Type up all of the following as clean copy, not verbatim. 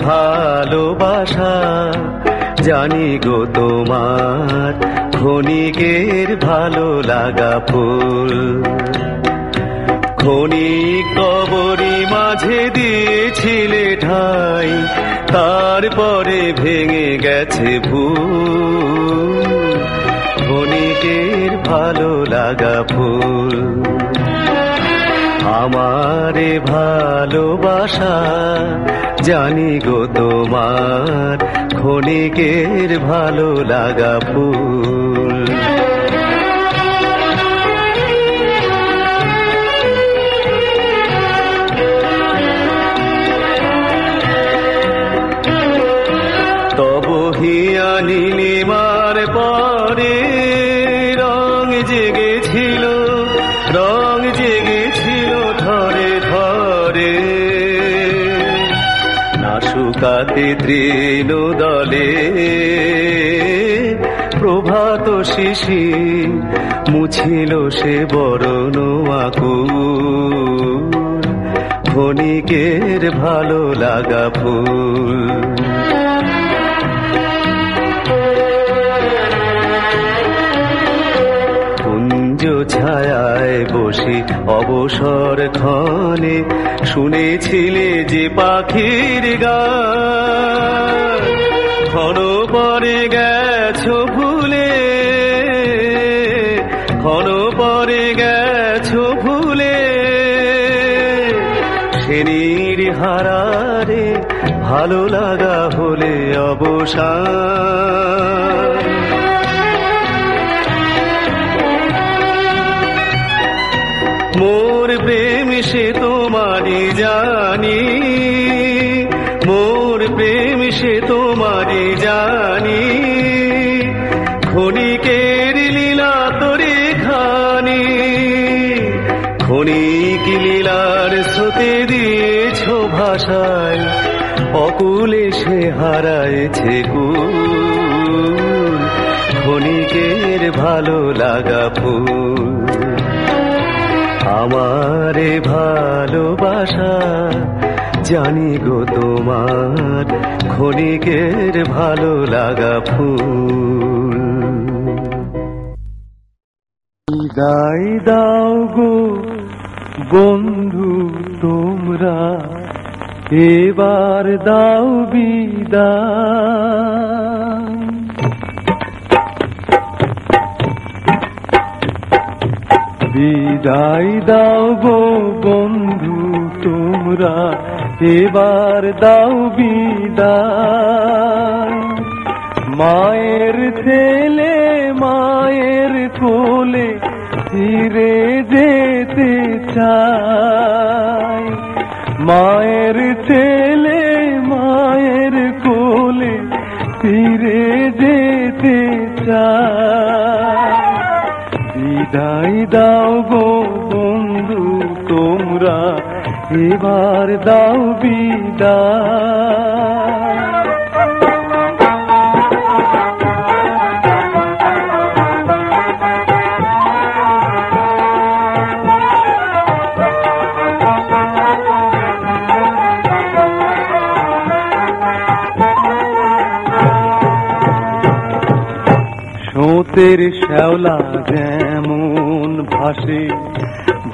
ভালোবাসা জানি গো তোমার ক্ষণিকের ভালো লাগা ফুল। ক্ষণিক কবরী মাঝে দিয়েছিলে ঠাই, তারপরে ভেঙে গেছে ভুল। ক্ষণিকের ভালো লাগা ফুল। আমারে ভালোবাসা জানি গো তোমার ক্ষণিকের ভালো লাগা ফুল। তব হিয়া নীলিমার পরে রং জেগেছিল, রং জেগেছিল ধরে ধরে। নাসুকাতে তৃণ দলে প্রভাত শিশির মুছিল সে বরণ আকুল। ক্ষণিকের ভালো লাগা ফুল। ছায়ায় বসে অবসর ক্ষণে শুনেছিলে যে পাখির গান। ক্ষণ পরে গেছো ভুলে, ক্ষণ পরে গেছো ভুলে। সেনির হারারে ভালো লাগা হলে অবসান। মোর প্রেম সে তোমারি জানি, মোর প্রেম সে তোমারি জানি। ক্ষণিকের লীলা তোরে খানি, ক্ষণিক লীলার স্রোতে দিয়েছ ভাষায়। অকুলে সে হারায়েছে কুল। ক্ষণিকের ভালো লাগা ফুল। আমারে ভালোবাসা জানি গো তোমার ক্ষণিকের ভালো লাগা ফুল। বিদায় দাও গো বন্ধু তোমরা, এবার দাও বিদায়। বিদায় দাও গো বন্ধু তোমরা, এবার দাও বিদায়। মায়ের ছেলে মায়ের কোলে ফিরে যেতে চায়। মায়ের ছেলে মায়ের কোলে ফিরে যেতে চায়। বিদায় দাও গো বন্ধু তোমরা, এবার দাও বিদায়। স্রোতের শ্যাওলা যেমন ভাসে,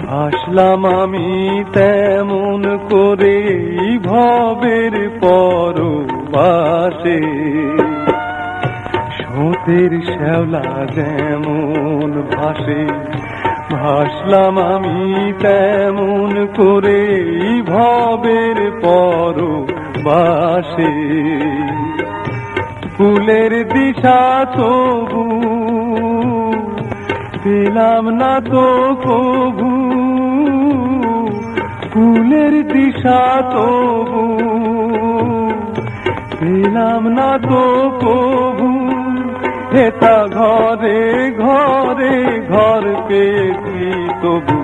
ভাসলাম আমি তেমন করে ভবের পরবাসে। স্রোতের শ্যাওলা যেমন ভাসে, ভাসলাম আমি তেমন করে ভবের পরবাসে। ফুলের দিশা তবু পেলাম না তো কবু, ফুলের দিশা তবু পেলাম না তো কবু। হেতা ঘরে ঘরে ঘর পেয়েছি তবু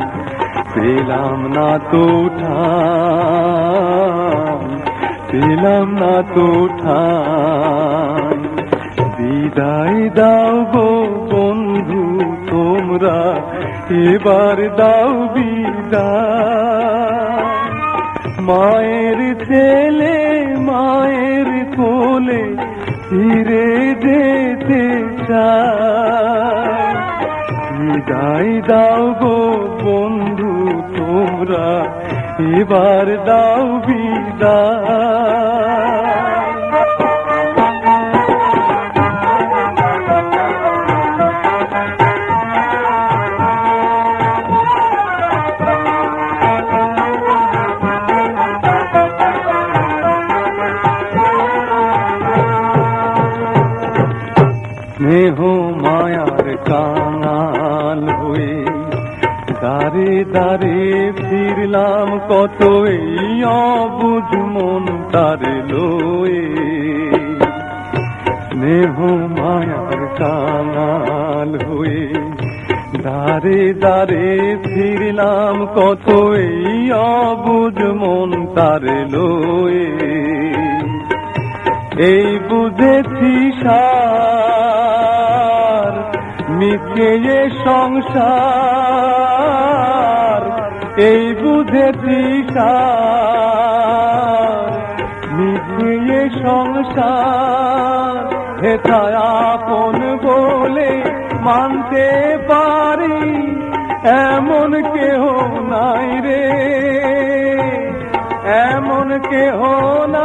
পেলাম না তো ঠাঁই, পেলাম না তো ঠাঁই। বিদায় দাও গো বন্ধু তোমরা, এবার দাও বিদায়। মায়ের ছেলে মায়ের কোলে ফিরে যেতে চায়। বিদায় দাও গো বন্ধু তোমরা, এবার দাও বিদায়। স্নেহ মায়ার কাঙাল হয়ে দাঁড়ে দাঁড়ে ফিরলাম কত এই অবুঝ মন তারে লয়ে। স্নেহ মায়ার কাঙাল হয়ে দাঁড়ে দাঁড়ে ফিরলাম কত এই অবুঝ মন তারে লয়ে। এই বুঝেছি সার মিথ্যে এ সংসার, এই বুঝেছি সার মিথ্যে এ সংসার। হেথায় আপন বলে মানতে পারি এমন কেহ নাই রে, এমন কেহ না।